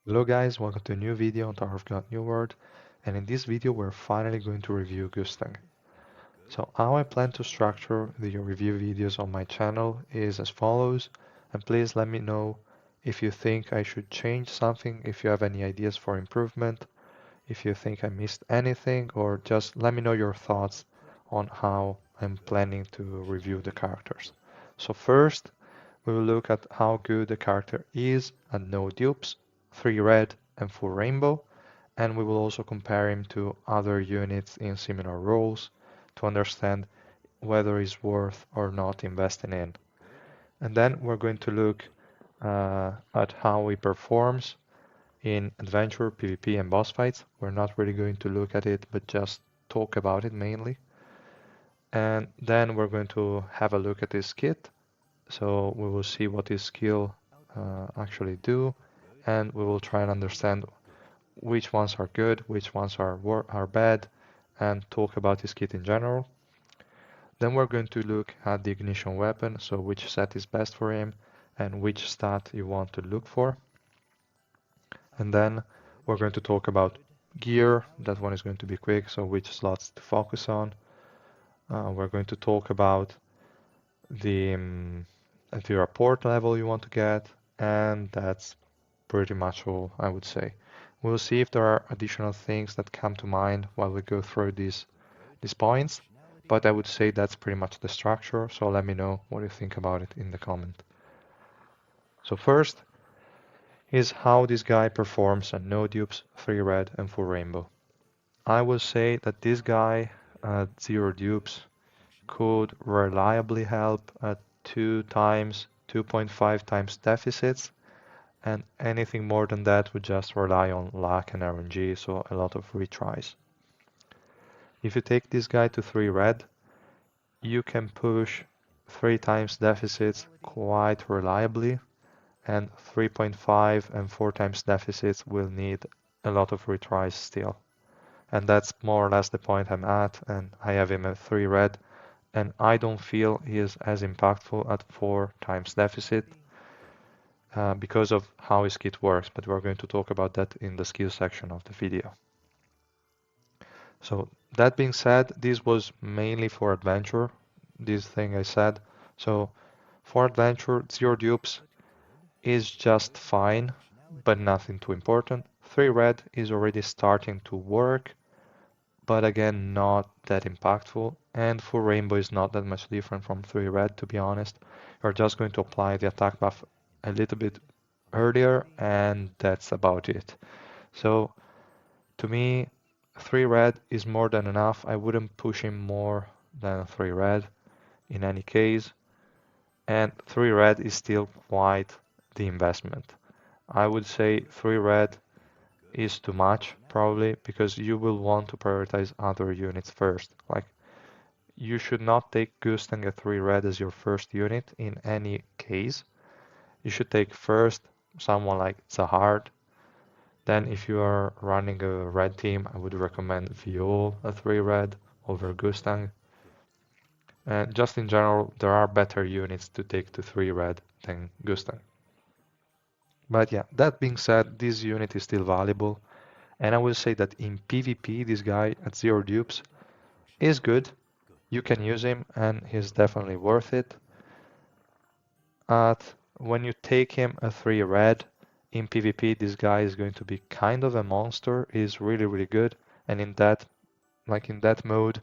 Hello guys, welcome to a new video on Tower of God New World, and in this video we're finally going to review GUSTANG. So how I plan to structure the review videos on my channel is as follows, and please let me know if you think I should change something, if you have any ideas for improvement, if you think I missed anything, or just let me know your thoughts on how I'm planning to review the characters. So first, we will look at how good the character is at no dupes, 3 red and 4 rainbow, and we will also compare him to other units in similar roles to understand whether he's worth or not investing in. And then we're going to look at how he performs in adventure, PvP, and boss fights. We're not really going to look at it, but just talk about it mainly. And then we're going to have a look at his kit. So we will see what his skill actually do, and we will try and understand which ones are good, which ones are bad, and talk about his kit in general. Then we're going to look at the ignition weapon, so which set is best for him and which stat you want to look for. And then we're going to talk about gear. That one is going to be quick, so which slots to focus on. We're going to talk about the rapport level you want to get, and that's pretty much all, I would say. We'll see if there are additional things that come to mind while we go through these points, but I would say that's pretty much the structure, so let me know what you think about it in the comment. So first is how this guy performs at no dupes, 3 red and 4 rainbow. I will say that this guy at 0 dupes could reliably help at 2 times, 2.5 times deficits, and anything more than that would just rely on luck and RNG, so a lot of retries. If you take this guy to 3 red, you can push 3 times deficits quite reliably, and 3.5 and 4 times deficits will need a lot of retries still. And that's more or less the point I'm at, and I have him at 3 red, and I don't feel he is as impactful at 4 times deficit because of how his kit works, but we're going to talk about that in the skill section of the video. So that being said, this was mainly for adventure, this thing I said. So for adventure, 0 dupes is just fine, but nothing too important. 3 red is already starting to work, but again, not that impactful. And 4 rainbow is not that much different from 3 red, to be honest. You're just going to apply the attack buff a little bit earlier, and that's about it. So to me, 3 red is more than enough. I wouldn't push him more than 3 red in any case. And 3 red is still quite the investment. I would say 3 red is too much probably because you will want to prioritize other units first. Like you should not take Gustang at 3 red as your first unit in any case. You should take first someone like Zahard. Then if you are running a red team, I would recommend Viol at 3 red over Gustang. And just in general, there are better units to take to 3 red than Gustang. But yeah, that being said, this unit is still valuable. And I will say that in PvP, this guy at 0 dupes is good. You can use him and he's definitely worth it. When you take him a 3 red in PvP, this guy is going to be kind of a monster. He's really, really good. And in that mode,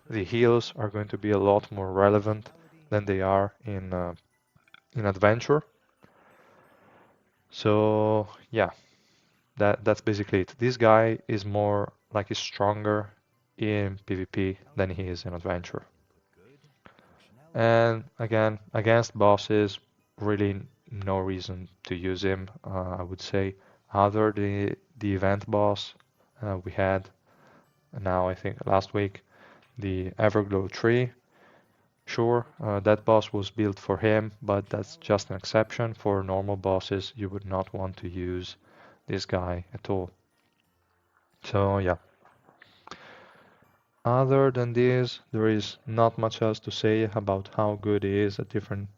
the heals are going to be a lot more relevant than they are in adventure. So yeah, that's basically it. This guy is more like he's stronger in PvP than he is in adventure. And again, against bosses, really no reason to use him, I would say, other the event boss we had now, I think last week, the Everglow tree. Sure, that boss was built for him, but that's just an exception. For normal bosses, you would not want to use this guy at all. So yeah. Other than this, there is not much else to say about how good he is at different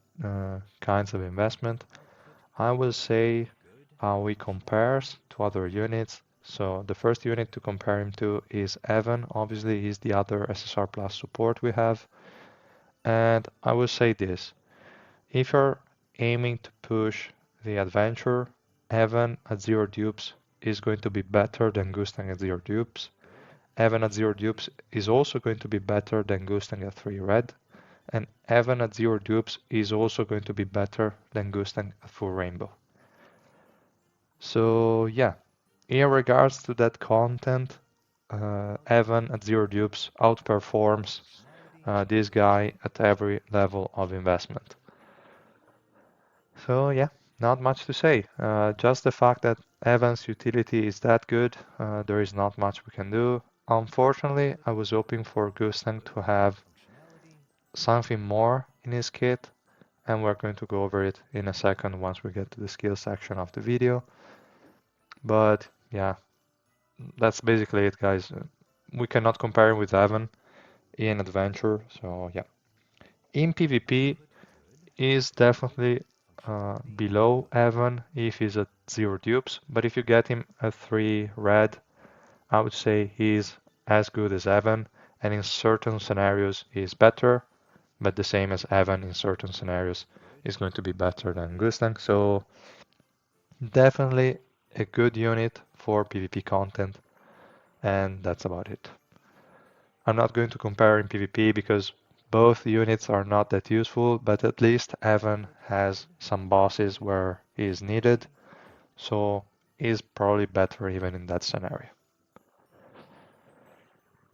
kinds of investment. I will say how he compares to other units. So the first unit to compare him to is Evan. Obviously, he's the other SSR Plus support we have. And I will say this, if you're aiming to push the adventure, Evan at 0 dupes is going to be better than Gustang at 0 dupes. Evan at 0 dupes is also going to be better than Gustang at 3 red. And Evan at 0 dupes is also going to be better than Gustang at full rainbow. So yeah, in regards to that content, Evan at 0 dupes outperforms this guy at every level of investment. So yeah, not much to say. Just the fact that Evan's utility is that good, there is not much we can do. Unfortunately, I was hoping for Gustang to have something more in his kit, and we're going to go over it in a second once we get to the skill section of the video. But yeah, that's basically it, guys. We cannot compare him with Evan in Adventure, so yeah. In PvP, is definitely below Evan if he's at 0 dupes, but if you get him at 3 red, I would say he's as good as Evan, and in certain scenarios he's better, but the same as Evan in certain scenarios is going to be better than Gustang, so definitely a good unit for PvP content, and that's about it. I'm not going to compare in PvP because both units are not that useful, but at least Evan has some bosses where he is needed, so he's probably better even in that scenario.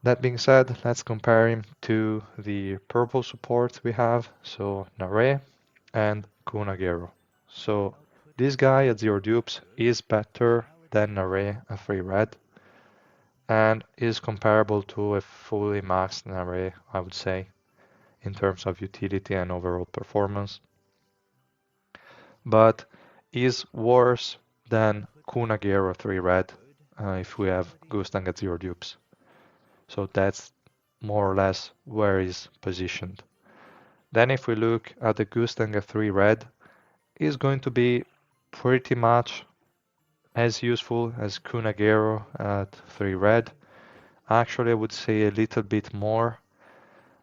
That being said, let's compare him to the purple supports we have, so Nare and Kunagero. So this guy at 0 dupes is better than Nare at 3 red, and is comparable to a fully maxed Nare, I would say, in terms of utility and overall performance, but is worse than Kunagero 3 red if we have Gustang at 0 dupes. So that's more or less where he's positioned. Then if we look at the Gustang at 3 red, is going to be pretty much as useful as Kunagero at 3 red. Actually, I would say a little bit more,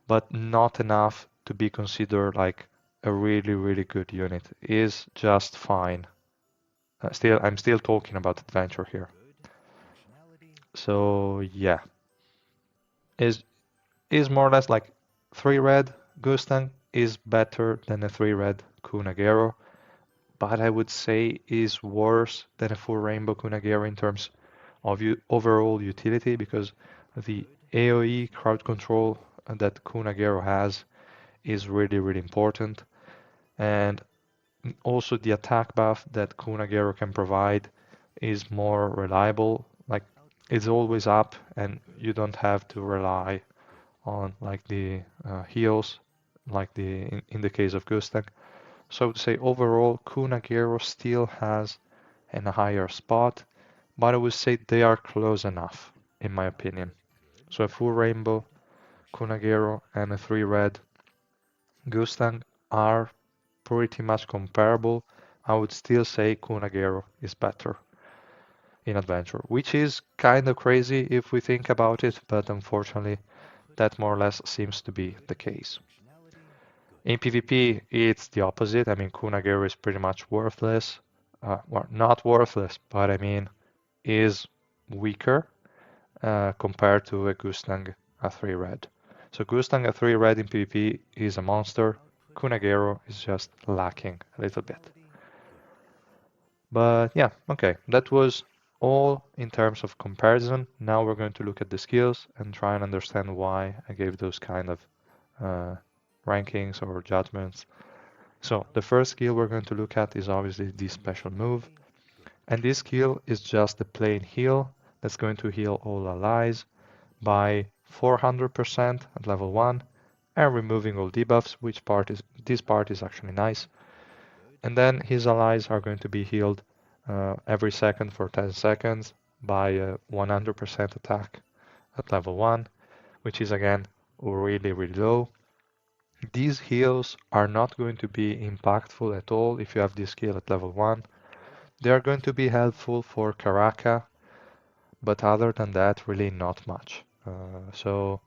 but not enough to be considered like a really, really good unit. Is just fine. I'm still talking about adventure here. So yeah, is more or less like 3 red Gustang is better than a 3 red Kunagero, but I would say is worse than a full rainbow Kunagero in terms of overall utility because the AoE crowd control that Kunagero has is really, really important. And also the attack buff that Kunagero can provide is more reliable. Like it's always up and you don't have to rely on like the heals like in the case of Gustang. So I would say overall Kunagero still has a higher spot, but I would say they are close enough in my opinion. So a full rainbow Kunagero and a 3 red Gustang are pretty much comparable. I would still say Kunagero is better in adventure, which is kind of crazy if we think about it, but unfortunately that more or less seems to be the case. In PvP, it's the opposite. I mean, Kunagero is pretty much worthless. Well, not worthless, but I mean, is weaker compared to a Gustang a 3 red. So Gustang a 3 red in PvP is a monster. Kunagero is just lacking a little bit. But yeah, okay, that was all in terms of comparison. Now we're going to look at the skills and try and understand why I gave those kind of rankings or judgments. So the first skill we're going to look at is obviously this special move. And this skill is just a plain heal that's going to heal all allies by 400% at level 1 and removing all debuffs, this part is actually nice. And then his allies are going to be healed every second for 10 seconds by a 100% attack at level 1, which is again really, really low. These heals are not going to be impactful at all if you have this skill at level 1. They are going to be helpful for Karaka, but other than that, really not much. So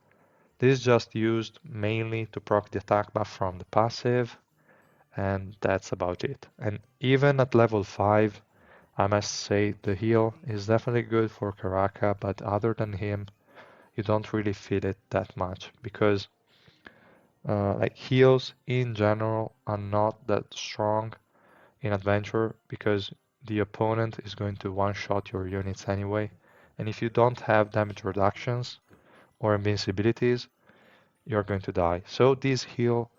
this is just used mainly to proc the attack buff from the passive, and that's about it. And even at level 5, I must say the heal is definitely good for Karaka, but other than him, you don't really feel it that much because like heals in general are not that strong in adventure because the opponent is going to one-shot your units anyway. And if you don't have damage reductions or invincibilities, you're going to die. So this heal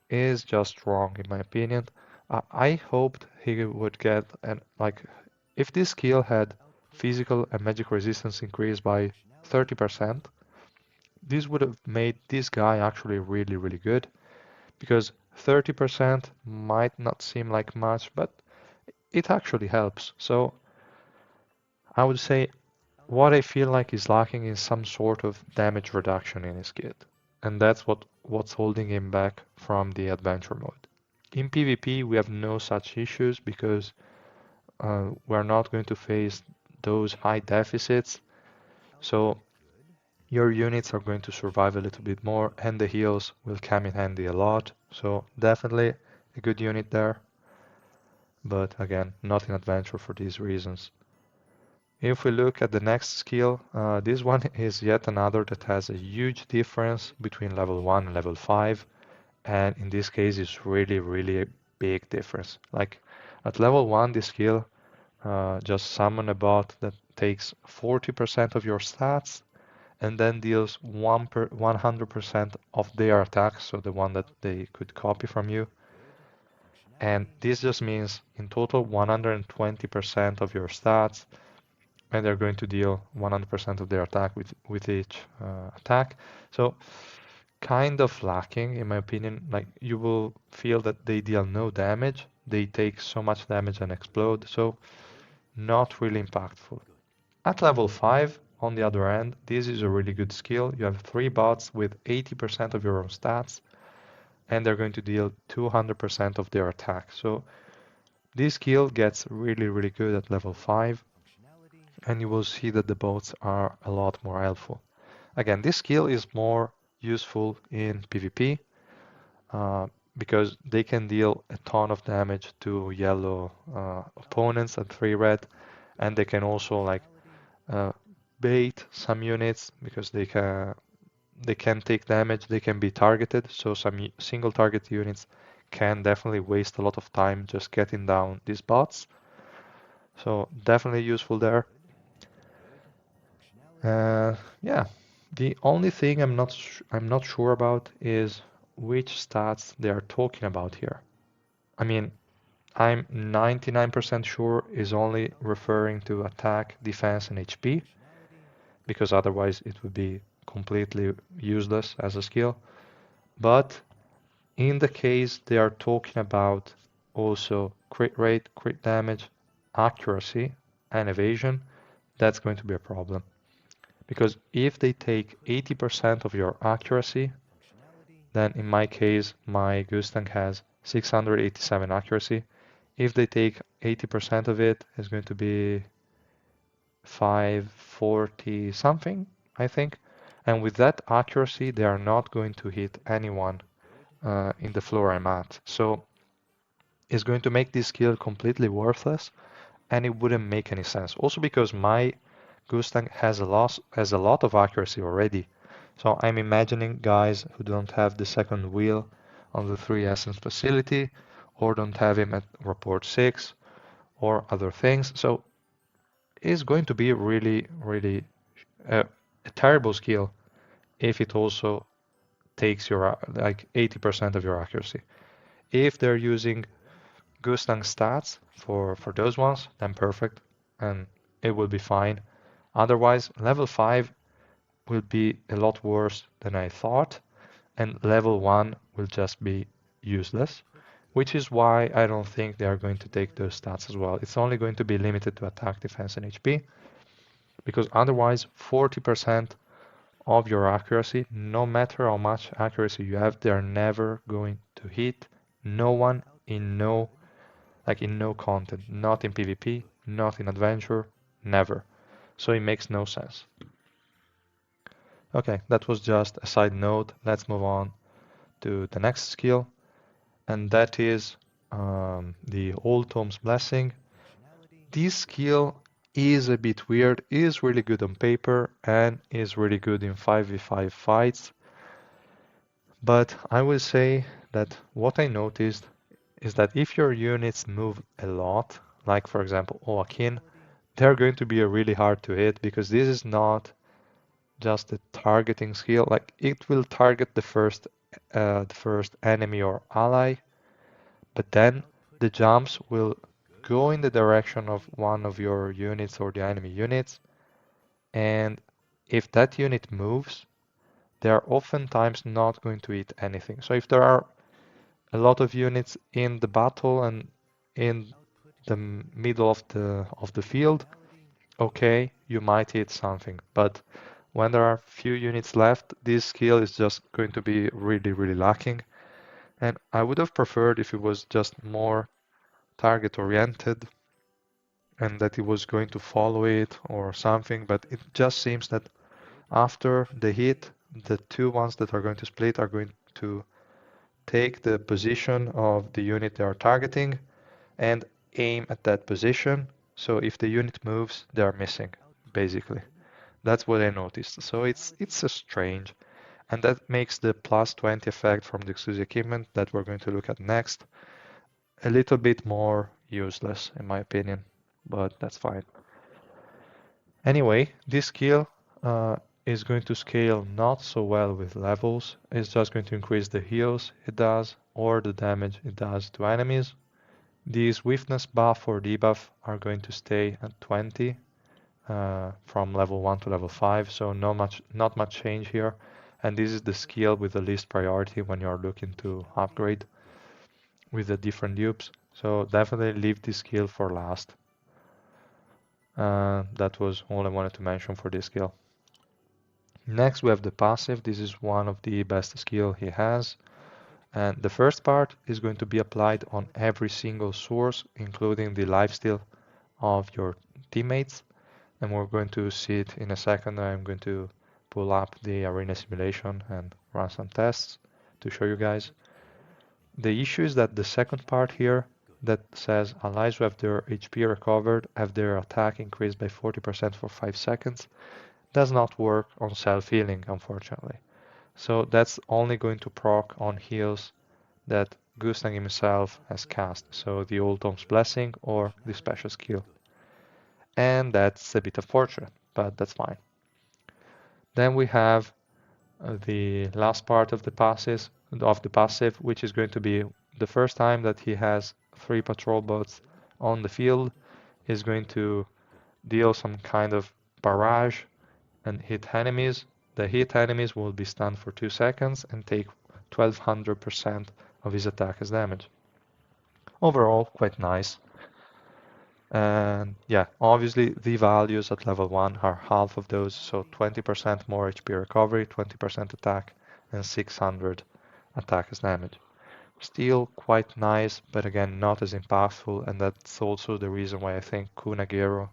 is just wrong in my opinion. I hoped he would get an like if this skill had physical and magic resistance increased by 30%, this would have made this guy actually really, really good because 30% might not seem like much, but it actually helps. So I would say what I feel like is lacking is some sort of damage reduction in his kit. And that's what's holding him back from the adventure mode. In PvP, we have no such issues because we're not going to face those high deficits. So your units are going to survive a little bit more and the heals will come in handy a lot. So definitely a good unit there. But again, not in adventure for these reasons. If we look at the next skill, this one is yet another that has a huge difference between level 1 and level 5. And in this case, it's really, really a big difference. Like at level 1, this skill just summon a bot that takes 40% of your stats and then deals 100% of their attacks, so the one that they could copy from you. And this just means in total 120% of your stats, and they're going to deal 100% of their attack with each attack. So kind of lacking in my opinion. Like you will feel that they deal no damage, they take so much damage and explode, so not really impactful. At level 5, on the other hand, this is a really good skill. You have 3 bots with 80% of your own stats, and they're going to deal 200% of their attack. So this skill gets really, really good at level 5, and you will see that the bots are a lot more helpful. Again, this skill is more useful in PvP uh, because they can deal a ton of damage to yellow opponents at 3 red, and they can also like uh, bait some units because they can take damage, they can be targeted, so some single target units can definitely waste a lot of time just getting down these bots. So definitely useful there. Yeah, the only thing I'm not sure about is which stats they are talking about here. I mean, I'm 99% sure is only referring to attack, defense, and HP, because otherwise it would be completely useless as a skill. But in the case they are talking about also crit rate, crit damage, accuracy, and evasion, that's going to be a problem. Because if they take 80% of your accuracy, then in my case, my GUSTANG has 687 accuracy. If they take 80% of it, it's going to be 540 something, I think. And with that accuracy, they are not going to hit anyone in the floor I'm at. So it's going to make this skill completely worthless, and it wouldn't make any sense. Also because my GUSTANG has a lot of accuracy already. So I'm imagining guys who don't have the second wheel on the 3 Essence facility, or don't have him at Rapport 6, or other things. So it's going to be really, really a terrible skill if it also takes your like 80% of your accuracy. If they're using GUSTANG stats for those ones, then perfect, and it will be fine. Otherwise, level 5 will be a lot worse than I thought, and level 1 will just be useless, which is why I don't think they are going to take those stats as well. It's only going to be limited to attack, defense, and HP, because otherwise 40% of your accuracy, no matter how much accuracy you have, they're never going to hit no one in no like in no content, not in PvP, not in adventure, never. So it makes no sense. Okay, that was just a side note. Let's move on to the next skill, and that is the Old Tome's Blessing. This skill is a bit weird, is really good on paper, and is really good in 5v5 fights. But I will say that what I noticed is that if your units move a lot, like for example Oakin, they're going to be really hard to hit because this is not just a targeting skill. Like it will target the first enemy or ally, but then the jumps will go in the direction of one of your units or the enemy units, and if that unit moves, they are oftentimes not going to hit anything. So if there are a lot of units in the battle and in the middle of the field, okay, you might hit something. But when there are few units left, this skill is just going to be really, really lacking. And I would have preferred if it was just more target oriented and that it was going to follow it or something, but it just seems that after the hit, the two ones that are going to split are going to take the position of the unit they are targeting and aim at that position. So if the unit moves, they are missing, basically. That's what I noticed. So it's a strange, and that makes the plus 20 effect from the exclusive equipment that we're going to look at next a little bit more useless, in my opinion, but that's fine. Anyway, this skill is going to scale not so well with levels. It's just going to increase the heals it does or the damage it does to enemies. The swiftness buff or debuff are going to stay at 20 from level 1 to level 5, so not much change here. And this is the skill with the least priority when you're looking to upgrade with the different dupes. So definitely leave this skill for last. That was all I wanted to mention for this skill. Next we have the passive. This is one of the best skill he has. And the first part is going to be applied on every single source, including the lifesteal of your teammates. And we're going to see it in a second. I'm going to pull up the arena simulation and run some tests to show you guys. The issue is that the second part here that says allies who have their HP recovered have their attack increased by 40% for 5 seconds does not work on self-healing, unfortunately. So that's only going to proc on heals that Gustang himself has cast, so the Old Tome's Blessing or the special skill. And that's a bit unfortunate, but that's fine. Then we have the last part of the passive, which is going to be the first time that he has 3 patrol boats on the field, is going to deal some kind of barrage and hit enemies. The hit enemies will be stunned for 2 seconds and take 1200% of his attack as damage. Overall, quite nice. And yeah, obviously the values at level 1 are half of those, so 20% more HP recovery, 20% attack, and 600 attack as damage. Still quite nice, but again not as impactful, and that's also the reason why I think Kunagero,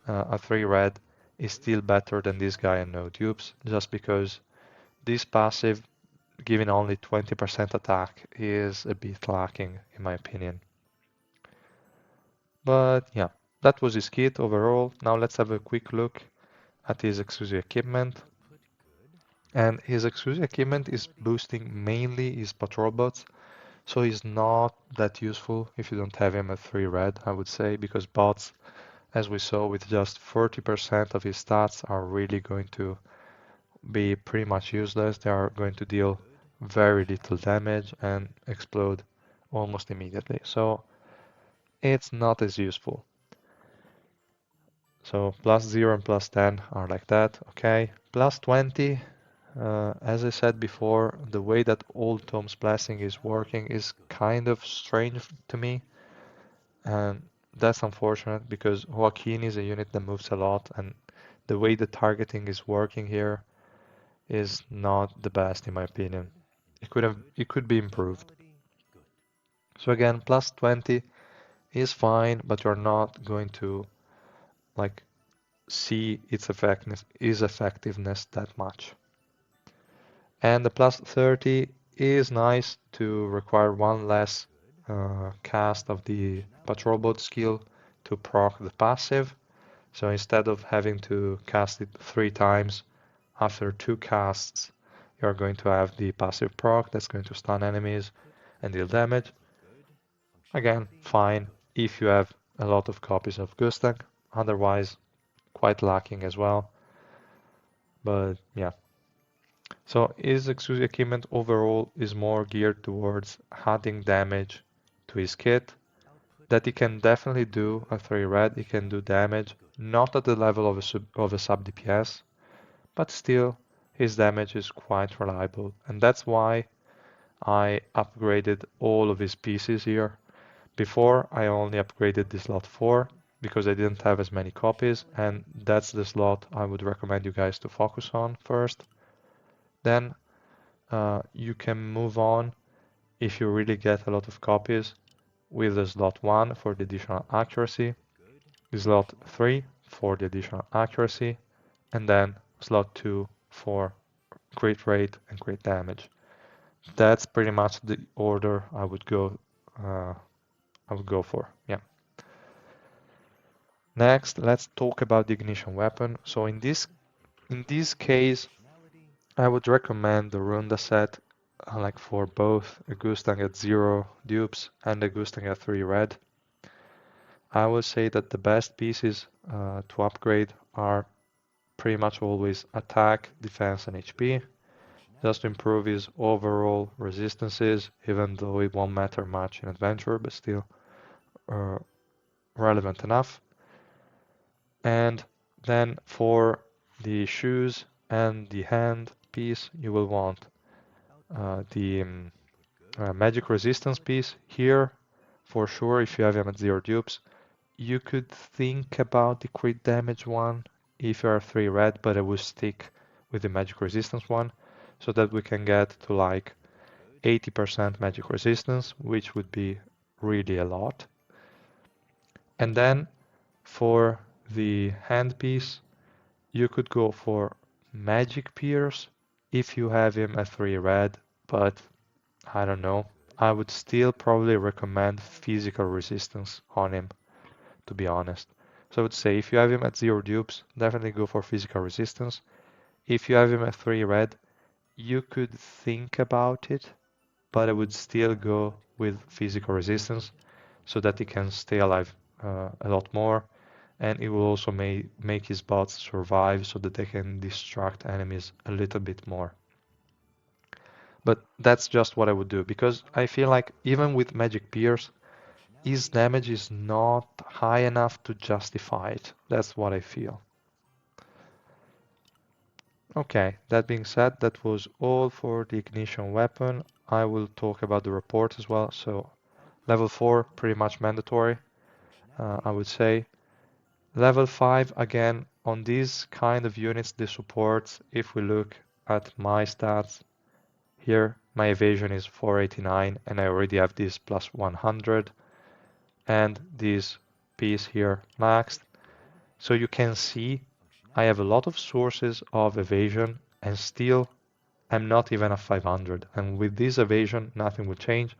a 3 red, is still better than this guy and no dupes, just because this passive, giving only 20% attack, is a bit lacking in my opinion. But yeah, that was his kit overall. Now let's have a quick look at his exclusive equipment. And his exclusive equipment is boosting mainly his patrol bots, so he's not that useful if you don't have him at 3 red, I would say, because bots, as we saw with just 40% of his stats, are really going to be pretty much useless. They are going to deal very little damage and explode almost immediately. So it's not as useful. So plus 0 and plus 10 are like that, okay. Plus 20, as I said before, the way that Old Tome's Blessing is working is kind of strange to me. And that's unfortunate because Joaquin is a unit that moves a lot, and the way the targeting is working here is not the best in my opinion. It could be improved. So again, plus 20 is fine, but you're not going to like see its effectiveness that much. And the plus 30 is nice to require one less cast of the patrol boat skill to proc the passive. So instead of having to cast it 3 times, after 2 casts, you're going to have the passive proc that's going to stun enemies and deal damage. Again, fine if you have a lot of copies of GUSTANG, otherwise quite lacking as well. But yeah. So his exclusive equipment overall is more geared towards adding damage to his kit. That he can definitely do at 3 red, he can do damage, not at the level of a sub DPS, but still his damage is quite reliable. And that's why I upgraded all of his pieces here. Before I only upgraded the slot 4 because I didn't have as many copies, and that's the slot I would recommend you guys to focus on first. Then you can move on if you really get a lot of copies with the slot 1 for the additional accuracy, the slot 3 for the additional accuracy, and then slot 2 for crit rate and crit damage. That's pretty much the order I would go for. Yeah. Next, let's talk about the ignition weapon. So in this case, I would recommend the Runda set, like for both a Gustang at 0 dupes and a Gustang at 3 red. I would say that the best pieces to upgrade are pretty much always attack, defense, and HP, just to improve his overall resistances, even though it won't matter much in adventure, but still relevant enough. And then for the shoes and the hand piece, you will want the magic resistance piece here. For sure, if you have him at 0 dupes, you could think about the crit damage one if you are 3 red, but I would stick with the magic resistance one so that we can get to like 80% magic resistance, which would be really a lot. And then for the handpiece, you could go for Magic Pierce if you have him at 3 red, but I don't know. I would still probably recommend physical resistance on him, to be honest. So I would say if you have him at 0 dupes, definitely go for physical resistance. If you have him at 3 red, you could think about it, but I would still go with physical resistance so that he can stay alive a lot more, and it will also make his bots survive so that they can distract enemies a little bit more. But that's just what I would do, because I feel like even with Magic Pierce, his damage is not high enough to justify it. That's what I feel. Okay, that being said, that was all for the ignition weapon. I will talk about the report as well. So level 4, pretty much mandatory, I would say. Level 5, again, on these kind of units, the supports, if we look at my stats, here my evasion is 489 and I already have this plus 100 and this piece here maxed. So you can see I have a lot of sources of evasion and still I'm not even at 500. And with this evasion, nothing will change.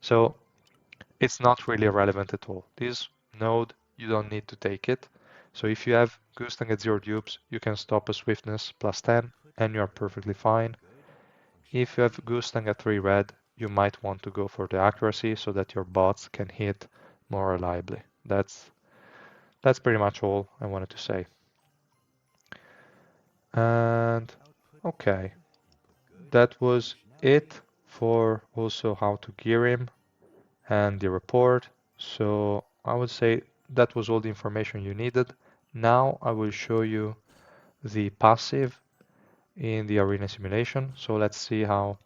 So it's not really relevant at all. This node, you don't need to take it. So if you have Gustang at 0 dupes, you can stop a swiftness plus 10 and you're perfectly fine. If you have Gustang at 3 red, you might want to go for the accuracy so that your bots can hit more reliably. That's pretty much all I wanted to say. And okay, that was it for also how to gear him and the report. So I would say that was all the information you needed. Now I will show you the passive in the arena simulation. So let's see how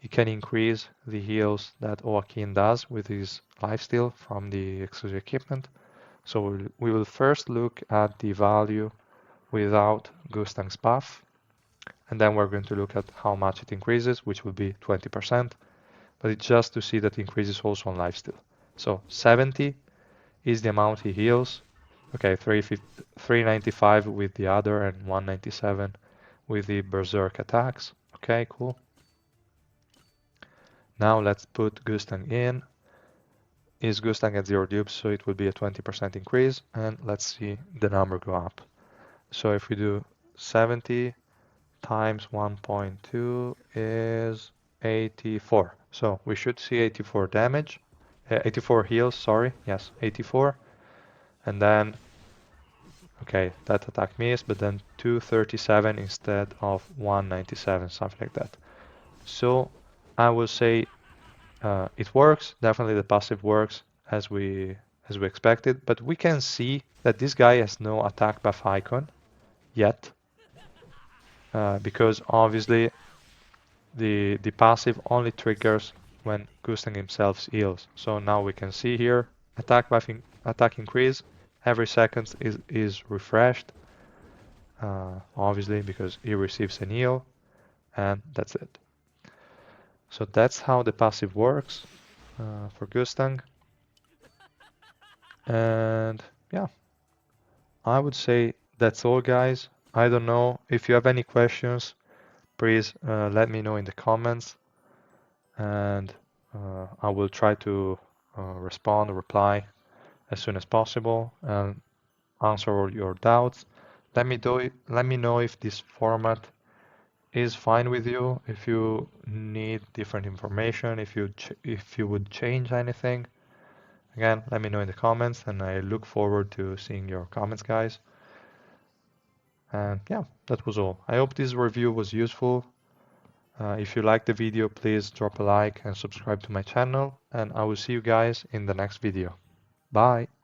you can increase the heals that Oakin does with his lifesteal from the exclusive equipment. So we will first look at the value without Gustang's buff, and then we're going to look at how much it increases, which will be 20%, but it's just to see that it increases also on lifesteal. So 70 is the amount he heals. Okay, 395 with the other and 197 with the Berserk attacks. Okay, cool. Now let's put Gustang in. Is Gustang at 0 dupes, so it will be a 20% increase, and let's see the number go up. So if we do 70 times 1.2 is 84. So we should see 84 damage, 84 heals, sorry, yes, 84. And then, okay, that attack missed, but then 237 instead of 197, something like that. So I will say it works, definitely the passive works as we expected, but we can see that this guy has no attack buff icon yet, because obviously the passive only triggers when Gustang himself heals. So now we can see here attack buff attack increase every second is refreshed, obviously because he receives an heal, and that's it. So that's how the passive works for Gustang. And yeah, I would say that's all, guys. I don't know if you have any questions, please let me know in the comments, and I will try to reply as soon as possible and answer all your doubts. Let me know if this format is fine with you, if you need different information, if you would change anything. Again, let me know in the comments, and I look forward to seeing your comments, guys. And yeah, that was all. I hope this review was useful. If you liked the video, please drop a like and subscribe to my channel, and I will see you guys in the next video. Bye!